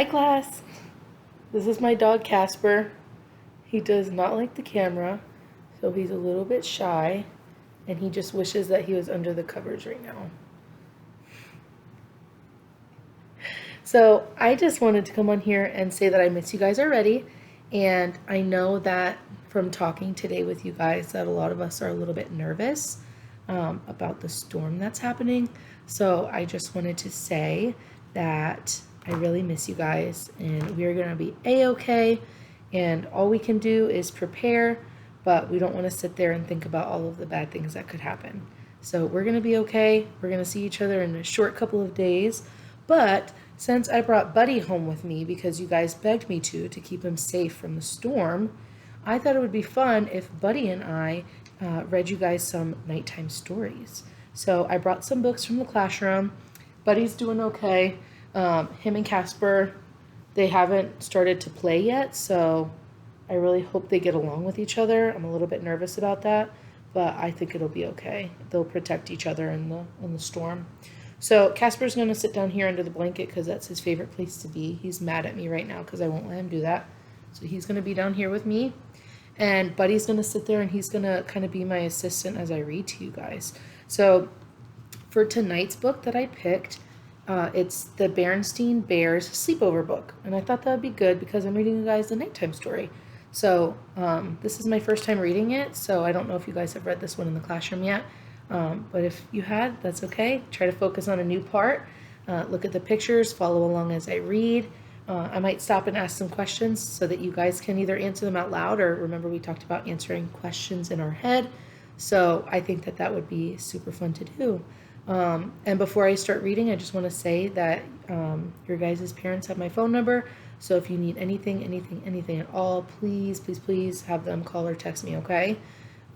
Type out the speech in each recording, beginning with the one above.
Hi class, this is my dog Casper. He does not like the camera, so he's a little bit shy, and he just wishes that he was under the covers right now. So I just wanted to come on here and say that I miss you guys already, and I know that from talking today with you guys that a lot of us are a little bit nervous about the storm that's happening. So I just wanted to say that I really miss you guys, and we're going to be a-okay, and all we can do is prepare, but we don't want to sit there and think about all of the bad things that could happen. So we're going to be okay. We're going to see each other in a short couple of days, but since I brought Buddy home with me because you guys begged me to keep him safe from the storm, I thought it would be fun if Buddy and I read you guys some nighttime stories. So I brought some books from the classroom. Buddy's doing okay. Him and Casper, they haven't started to play yet, so I really hope they get along with each other. I'm a little bit nervous about that, but I think it'll be okay. They'll protect each other in the storm. So Casper's going to sit down here under the blanket because that's his favorite place to be. He's mad at me right now because I won't let him do that. So he's going to be down here with me. And Buddy's going to sit there and he's going to kind of be my assistant as I read to you guys. So for tonight's book that I picked, it's the Berenstain Bears sleepover book. And I thought that would be good because I'm reading you guys the nighttime story. So this is my first time reading it, so I don't know if you guys have read this one in the classroom yet. But if you had, that's okay. Try to focus on a new part. Look at the pictures, follow along as I read. I might stop and ask some questions so that you guys can either answer them out loud or remember we talked about answering questions in our head. So I think that that would be super fun to do. And before I start reading, I just want to say that your guys' parents have my phone number. So if you need anything at all, please have them call or text me, okay?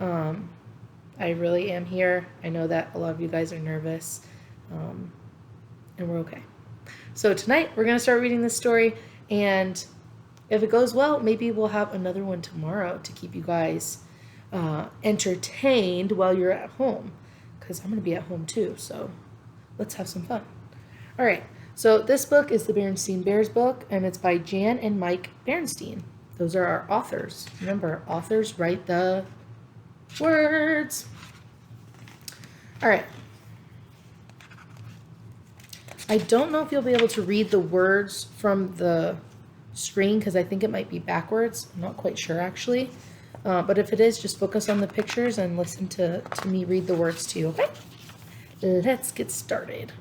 I really am here. I know that a lot of you guys are nervous, and we're okay. So tonight, we're going to start reading this story, and if it goes well, maybe we'll have another one tomorrow to keep you guys entertained while you're at home, because I'm going to be at home too, so let's have some fun. All right, so this book is the Berenstain Bears book, and it's by Jan and Mike Berenstain. Those are our authors. Remember, authors write the words. All right. I don't know if you'll be able to read the words from the screen because I think it might be backwards. I'm not quite sure actually. But if it is, just focus on the pictures and listen to me read the words to you, okay? Let's get started.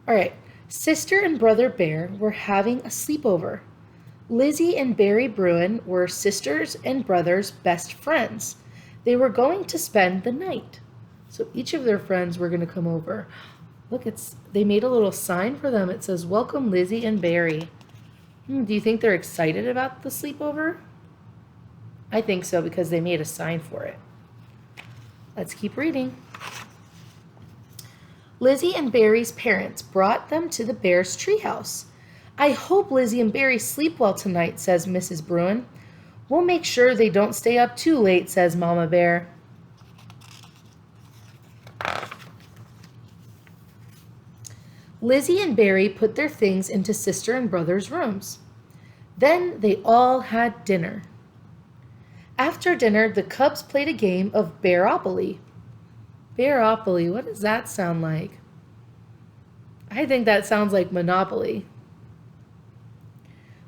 All right. Sister and brother Bear were having a sleepover. Lizzie and Barry Bruin were sisters and brothers' best friends. They were going to spend the night. So each of their friends were going to come over. Look, they made a little sign for them. It says, "Welcome Lizzie and Barry." Do you think they're excited about the sleepover? I think so because they made a sign for it. Let's keep reading. Lizzie and Barry's parents brought them to the Bears' treehouse. "I hope Lizzie and Barry sleep well tonight," says Mrs. Bruin. "We'll make sure they don't stay up too late," says Mama Bear. Lizzie and Barry put their things into sister and brother's rooms. Then they all had dinner. After dinner, the cubs played a game of Bearopoly. Bearopoly, what does that sound like? I think that sounds like Monopoly.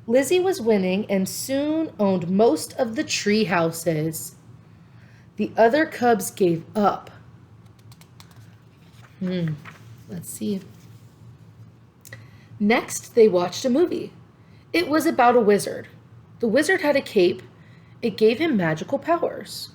Lizzie was winning and soon owned most of the tree houses. The other cubs gave up. Let's see. Next, they watched a movie. It was about a wizard. The wizard had a cape. It gave him magical powers.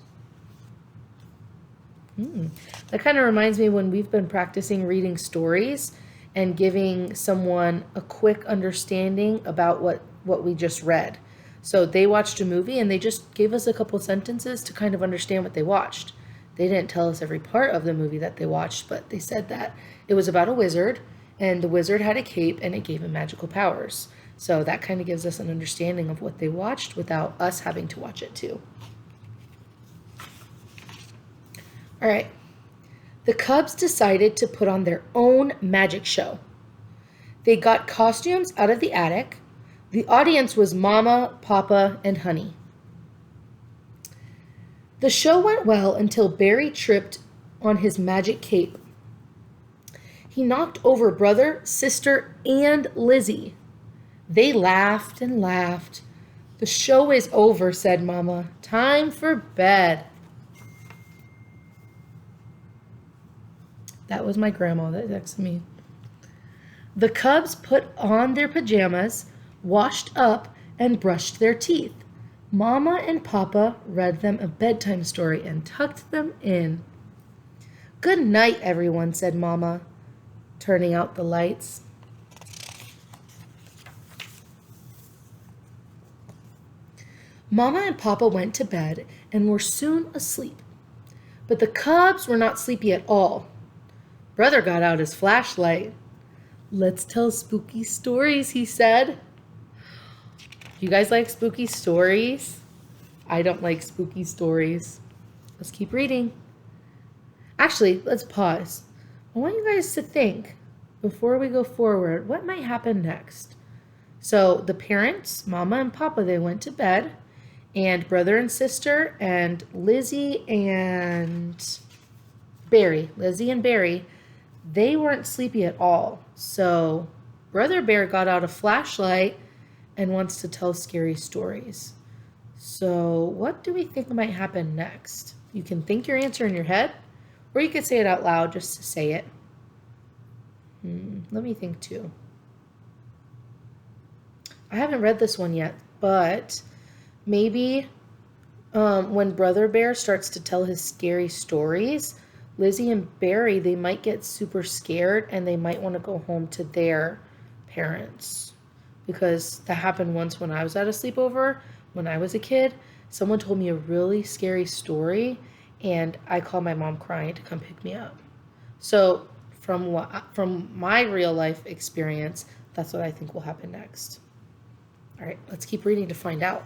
That kind of reminds me when we've been practicing reading stories and giving someone a quick understanding about what we just read. So they watched a movie and they just gave us a couple sentences to kind of understand what they watched. They didn't tell us every part of the movie that they watched, but they said that it was about a wizard and the wizard had a cape and it gave him magical powers. So that kind of gives us an understanding of what they watched without us having to watch it too. All right. The cubs decided to put on their own magic show. They got costumes out of the attic. The audience was Mama, Papa, and Honey. The show went well until Barry tripped on his magic cape. He knocked over brother, sister, and Lizzie. They laughed and laughed. The show is over, said Mama. Time for bed. That was my grandma that texted me. The cubs put on their pajamas, washed up, and brushed their teeth. Mama and Papa read them a bedtime story and tucked them in. Good night, everyone, said Mama, turning out the lights. Mama and Papa went to bed and were soon asleep. But the cubs were not sleepy at all. Brother got out his flashlight. Let's tell spooky stories, he said. You guys like spooky stories? I don't like spooky stories. Let's keep reading. Actually, let's pause. I want you guys to think, before we go forward, what might happen next? So the parents, Mama and Papa, they went to bed, and brother and sister and Lizzie and Barry, they weren't sleepy at all. So Brother Bear got out a flashlight and wants to tell scary stories. So what do we think might happen next? You can think your answer in your head, or you could say it out loud just to say it. Let me think too. I haven't read this one yet, but maybe when Brother Bear starts to tell his scary stories, Lizzie and Barry, they might get super scared and they might want to go home to their parents. Because that happened once when I was at a sleepover, when I was a kid. Someone told me a really scary story and I called my mom crying to come pick me up. So from my real life experience, that's what I think will happen next. All right, let's keep reading to find out.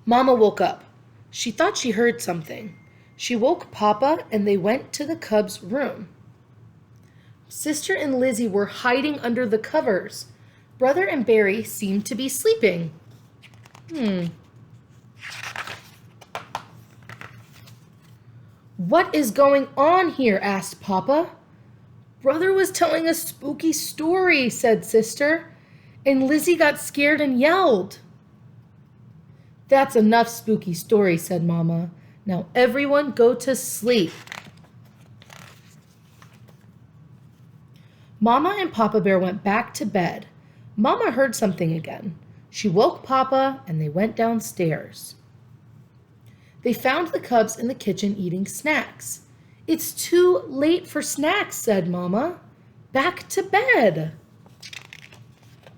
Mama woke up. She thought she heard something. She woke Papa and they went to the cubs' room. Sister and Lizzie were hiding under the covers. Brother and Barry seemed to be sleeping. What is going on here? Asked Papa. Brother was telling a spooky story, said Sister, and Lizzie got scared and yelled. That's enough spooky story, said Mama. Now everyone go to sleep. Mama and Papa Bear went back to bed. Mama heard something again. She woke Papa and they went downstairs. They found the cubs in the kitchen eating snacks. It's too late for snacks, said Mama. Back to bed.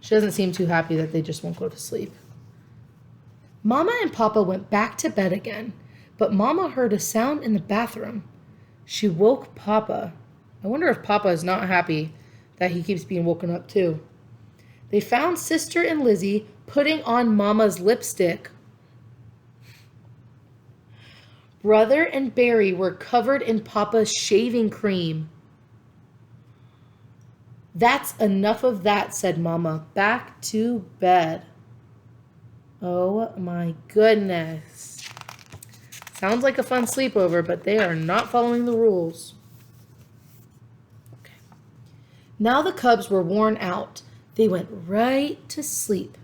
She doesn't seem too happy that they just won't go to sleep. Mama and Papa went back to bed again, but Mama heard a sound in the bathroom. She woke Papa. I wonder if Papa is not happy that he keeps being woken up too. They found Sister and Lizzie putting on Mama's lipstick. Brother and Barry were covered in Papa's shaving cream. That's enough of that, said Mama. Back to bed. Oh my goodness. Sounds like a fun sleepover, but they are not following the rules. Okay. Now the cubs were worn out. They went right to sleep.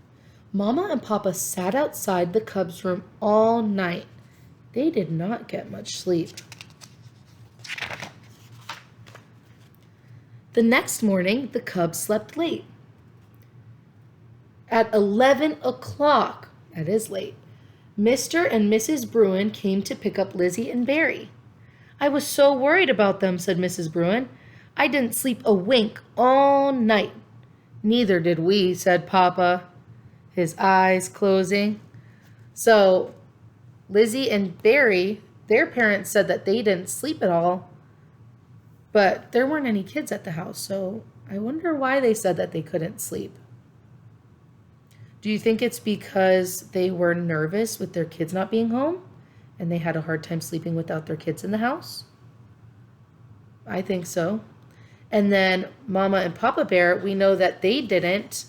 Mama and Papa sat outside the cubs' room all night. They did not get much sleep. The next morning, the cubs slept late. At 11 o'clock, that is late, Mr. and Mrs. Bruin came to pick up Lizzie and Barry. I was so worried about them, said Mrs. Bruin. I didn't sleep a wink all night. Neither did we, said Papa, his eyes closing. So Lizzie and Barry, their parents said that they didn't sleep at all, but there weren't any kids at the house, so I wonder why they said that they couldn't sleep. Do you think it's because they were nervous with their kids not being home and they had a hard time sleeping without their kids in the house? I think so. And then Mama and Papa Bear, we know that they didn't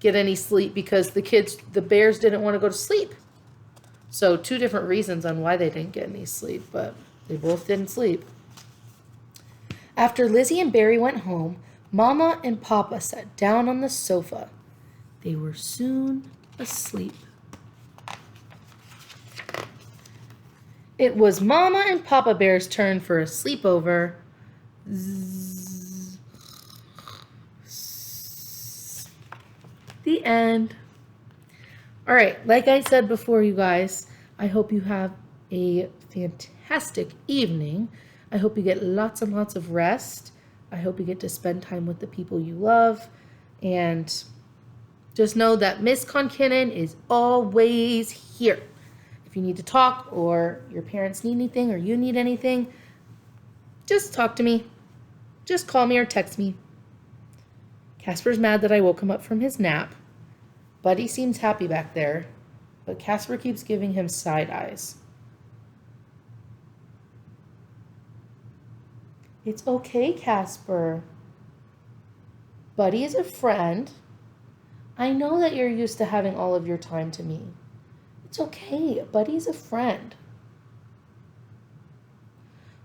get any sleep because the bears didn't want to go to sleep. So 2 different reasons on why they didn't get any sleep, but they both didn't sleep. After Lizzie and Barry went home, Mama and Papa sat down on the sofa. They were soon asleep. It was Mama and Papa Bear's turn for a sleepover. Zzz. The end. All right, like I said before, you guys, I hope you have a fantastic evening. I hope you get lots and lots of rest. I hope you get to spend time with the people you love. And just know that Ms.Concannon is always here. If you need to talk or your parents need anything or you need anything, just talk to me. Just call me or text me. Casper's mad that I woke him up from his nap. Buddy seems happy back there, but Casper keeps giving him side eyes. It's okay, Casper. Buddy is a friend. I know that you're used to having all of your time to me. It's okay. Buddy's a friend.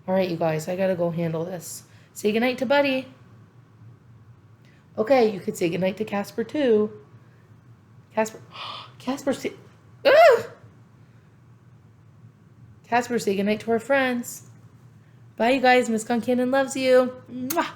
All right, you guys, I gotta go handle this. Say goodnight to Buddy. Okay, you could say goodnight to Casper too. Casper, say goodnight to our friends. Bye, you guys. Ms.Concannon loves you. Mwah.